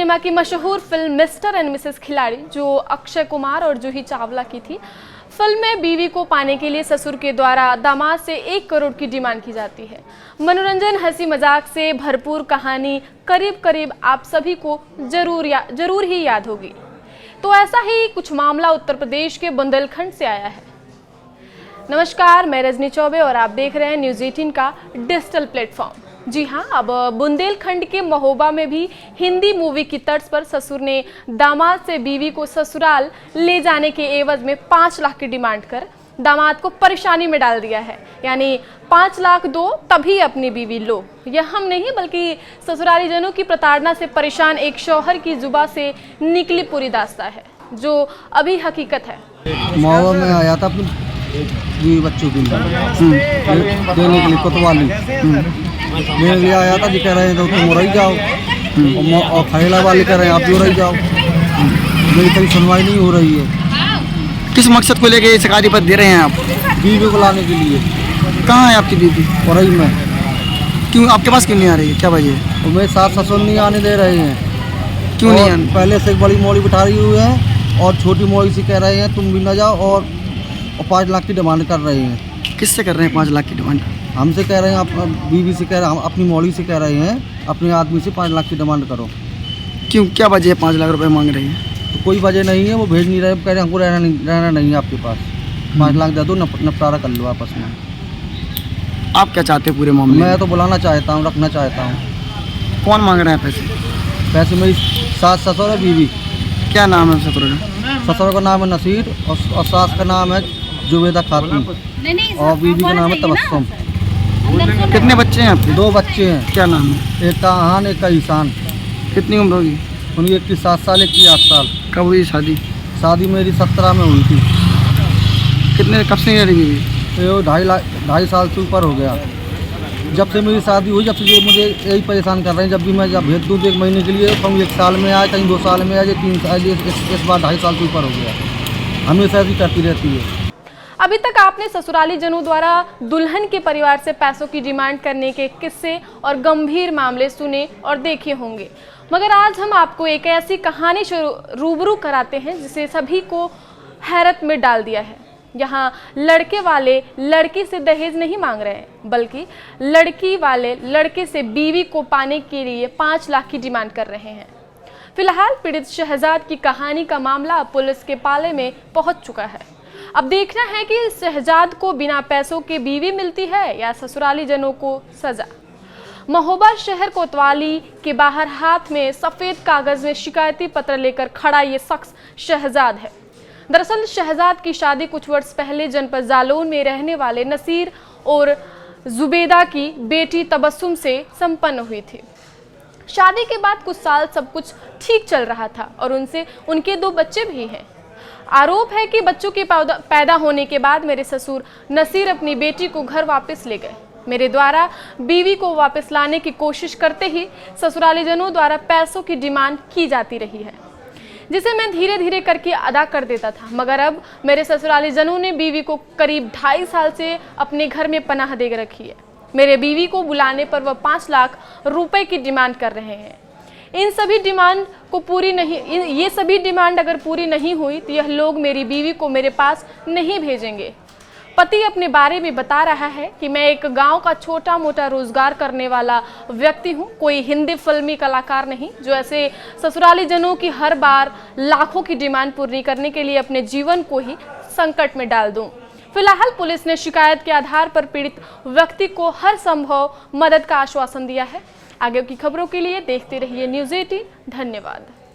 Cinema की मशहूर film mister and Mrs खिलाड़ी, जो अक्षय कुमार और जूही चावला की थी। फिल्म में बीवी को पाने के लिए ससुर के द्वारा दामाद से 1 करोड़ की डिमांड की जाती है। मनोरंजन, हंसी मजाक से भरपूर कहानी करीब करीब आप सभी को जरूर ही याद होगी। तो ऐसा ही कुछ मामला उत्तर प्रदेश के बुंदेलखंड से आया है। नमस्कार, मैं रजनी चौबे और आप देख रहे हैं न्यूज़ 18 का डिजिटल प्लेटफॉर्म। जी हाँ, अब बुंदेलखंड के महोबा में भी हिंदी मूवी की तर्ज पर ससुर ने दामाद से बीवी को ससुराल ले जाने के एवज में 5 लाख की डिमांड कर दामाद को परेशानी में डाल दिया है। यानी 5 लाख दो तभी अपनी बीवी लो। यह हम नहीं बल्कि ससुराली जनों की प्रताड़ना से परेशान एक शौहर की जुबान से निकली पूरी दास्तां है, जो अभी हकीकत है। महोबा में आया था अपने बीवी बच्चों के लिए देने के लिए कोतवाली मेरे लिए आया था। जी कह रहे हैं तो तुम रही जाओ और खैला वाले कह रहे हैं आप जो रही जाओ। मेरी कहीं सुनवाई नहीं हो रही है। किस मकसद को लेके शिकायत पर दे रहे हैं आप? बीवी को लाने के लिए। कहाँ है आपकी बीवी? और में। क्यों आपके पास क्यों नहीं आ रही है, क्या वजह है? और मेरे सास ससुर नहीं आने दे रहे हैं। क्यों नहीं आने? पहले से एक बड़ी मौली बिठा रही हुई है और छोटी मौली से कह रहे हैं तुम भी न जाओ और 5 लाख की डिमांड कर रहे हैं। किससे कर रहे हैं 5 लाख की डिमांड? हमसे कह रहे हैं, बीवी से कह रहे हैं, हम अपनी मौली से कह रहे हैं अपने आदमी से 5 लाख की डिमांड करो। क्यों, क्या वजह है 5 लाख रुपए मांग रही है? तो कोई वजह नहीं है, वो भेज नहीं रहे, कह रहे हैं हमको रहना नहीं है आपके पास। 5 लाख दे दो, निपटारा कर लो आपस में। आप क्या चाहते हैं पूरे मामले में? मैं तो बुलाना चाहता हूँ, रखना चाहता हूँ। कौन मांग रहा है पैसे? पैसे मेरी सास ससुर है, बीवी। क्या नाम है ससुर का? ससुर का नाम है नसीर और सास का नाम है जुबेदा खातून और बीवी का नाम है तबस्सुम। कितने बच्चे हैं आपके? 2 बच्चे हैं। क्या नाम है? एक का आहान, एक का ईशान। कितनी उम्र होगी उनकी? एक की 7 साल, एक की 8 साल। कब हुई शादी? शादी मेरी 17 में हुई थी। कब से नहीं रही बीवी? तो 2.5 साल से ऊपर हो गया। जब से मेरी शादी हुई, जब से ये मुझे यही परेशान कर रहे हैं। जब भी मैं भेज दूँ तो 1 महीने के लिए, कहीं 1 साल में आए, कहीं 2 साल में आए, 3 साल, इस बार 2.5 साल से ऊपर हो गया। हमेशा ऐसी करती रहती है। अभी तक आपने ससुराली जनों द्वारा दुल्हन के परिवार से पैसों की डिमांड करने के किस्से और गंभीर मामले सुने और देखे होंगे, मगर आज हम आपको एक ऐसी कहानी से रूबरू कराते हैं जिसे सभी को हैरत में डाल दिया है। यहाँ लड़के वाले लड़की से दहेज नहीं मांग रहे हैं, बल्कि लड़की वाले लड़के से बीवी को पाने के लिए 5 लाख की डिमांड कर रहे हैं। फिलहाल पीड़ित शहजाद की कहानी का मामला पुलिस के पाले में पहुंच चुका है। अब देखना है कि शहजाद को बिना पैसों के बीवी मिलती है या ससुराली जनों को सजा। महोबा शहर कोतवाली के बाहर हाथ में सफेद कागज में शिकायती पत्र लेकर खड़ा ये शख्स शहजाद है। दरअसल शहजाद की शादी कुछ वर्ष पहले जनपद जालौन में रहने वाले नसीर और जुबेदा की बेटी तबस्सुम से संपन्न हुई थी। शादी के बाद कुछ साल सब कुछ ठीक चल रहा था और उनसे उनके 2 बच्चे भी हैं। आरोप है कि बच्चों के पैदा होने के बाद मेरे ससुर नसीर अपनी बेटी को घर वापस ले गए। मेरे द्वारा बीवी को वापस लाने की कोशिश करते ही ससुराली जनों द्वारा पैसों की डिमांड की जाती रही है, जिसे मैं धीरे धीरे करके अदा कर देता था। मगर अब मेरे ससुराली जनों ने बीवी को करीब 2.5 साल से अपने घर में पनाह दे रखी है। मेरे बीवी को बुलाने पर वह 5 लाख रुपए की डिमांड कर रहे हैं। ये सभी डिमांड अगर पूरी नहीं हुई तो यह लोग मेरी बीवी को मेरे पास नहीं भेजेंगे। पति अपने बारे में बता रहा है कि मैं एक गांव का छोटा मोटा रोजगार करने वाला व्यक्ति हूं, कोई हिंदी फिल्मी कलाकार नहीं, जो ऐसे ससुराली जनों की हर बार लाखों की डिमांड पूरी करने के लिए अपने जीवन को ही संकट में डाल दूं। फिलहाल पुलिस ने शिकायत के आधार पर पीड़ित व्यक्ति को हर संभव मदद का आश्वासन दिया है। आगे की खबरों के लिए देखते रहिए न्यूज़ 18। धन्यवाद।